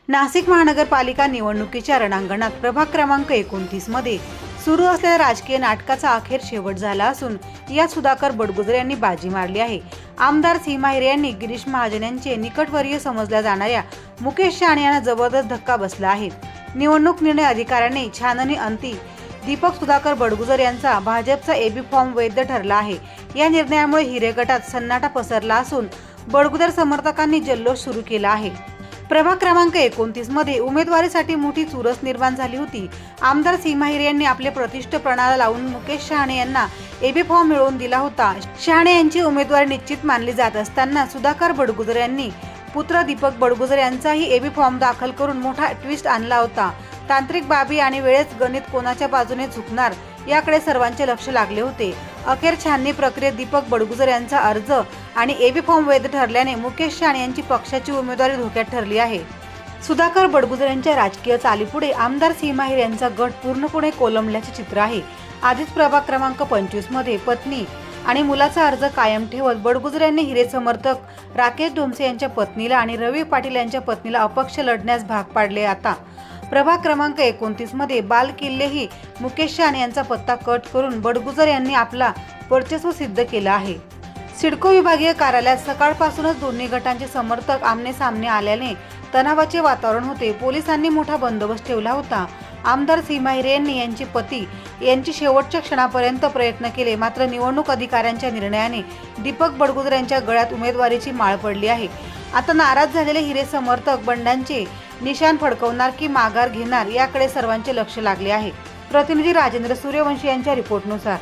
नाशिक महानगरपालिका निवडणुकीच्या रणांगणात प्रभाग क्रमांक 29 मध्ये सुरू असलेल्या राजकीय नाटकाचा अखेर शेवट झाला असून यात सुधाकर बडगुजर यांनी बाजी मारली आहे। आमदार सीमा हिरे यांनी गिरीश महाजन यांचे निकटवर्यीय समजल्या जाणाऱ्या मुकेश शाहणे यांना जबरदस्त धक्का बसला आहे। निवडणूक निर्णय अधिकाऱ्यांनी छाननी अंती दीपक सुधाकर बडगुजर यांचा भाजपचा एबी फॉर्म वैध ठरला आहे। या निर्णयामुळे हिरे गटात सन्नाटा पसरला असून बडगुजर समर्थकांनी जल्लोष सुरू केला आहे। प्रभाग क्रमांक 29 मध्ये उमेदवारीसाठी मोठी चुरस निर्माण झाली होती। आमदार सीमा हिरे यांनी आपले प्रतिष्ठ पणाला लावून मुकेश शाहणे यांना एबी फॉर्म मिळवून दिला होता। शाहणे यांची उमेदवारी निश्चित मानली जात असताना सुधाकर बडगुजर यांनी पुत्र दीपक बडगुजर यांचाही एबी फॉर्म दाखल करून मोठा ट्विस्ट आणला होता। तांत्रिक बाबी आणि वेळेच गणित कोणाच्या बाजूने झुकणार याकडे सर्वांचे लक्ष लागले होते। अखेर छाननी प्रक्रियेत दीपक बडगुजर यांचा अर्ज आणि एबी फॉर्म वैध ठरल्याने मुकेश शाहणे यांची पक्षाची उमेदवारी धोक्यात ठरली आहे। सुधाकर बडगुजर यांच्या राजकीय चालीपुढे आमदार सीमा हिरे यांचा गट पूर्णपणे कोलमडल्याचे चित्र आहे। आधीच प्रभाग क्रमांक 25 मध्ये पत्नी आणि मुलाचा अर्ज कायम ठेवत बडगुजर यांनी हिरे समर्थक राकेश ढोमसे यांच्या पत्नीला आणि रवी पाटील यांच्या पत्नीला अपक्ष लढण्यास भाग पाडले। आता प्रभाग क्रमांक 29 मध्ये बाल किल्लेही मुकेश शाहणे यांचा पत्ता कट करून बडगुजर यांनी आपला वर्चस्व सिद्ध केला आहे। सिडको विभागीय कार्यालयात सकाळपासूनच दोन्ही गटांचे समर्थक आमने सामने आल्याने तणावाचे वातावरण होते। पोलिसांनी मोठा बंदोबस्त ठेवला होता। आमदार सीमा हिरे यांनी यांचे पती यांची शेवटच्या क्षणापर्यंत प्रयत्न केले, मात्र निवडणूक अधिकाऱ्यांच्या निर्णयाने दीपक बडगुजर यांच्या गळ्यात उमेदवारीची माळ पडली आहे। आता नाराज झालेले हिरे समर्थक बंडांचे निशाण फडकवणार की माघार घेणार याकडे सर्वांचे लक्ष लागले आहे। प्रतिनिधी राजेंद्र सूर्यवंशी यांच्या रिपोर्टनुसार।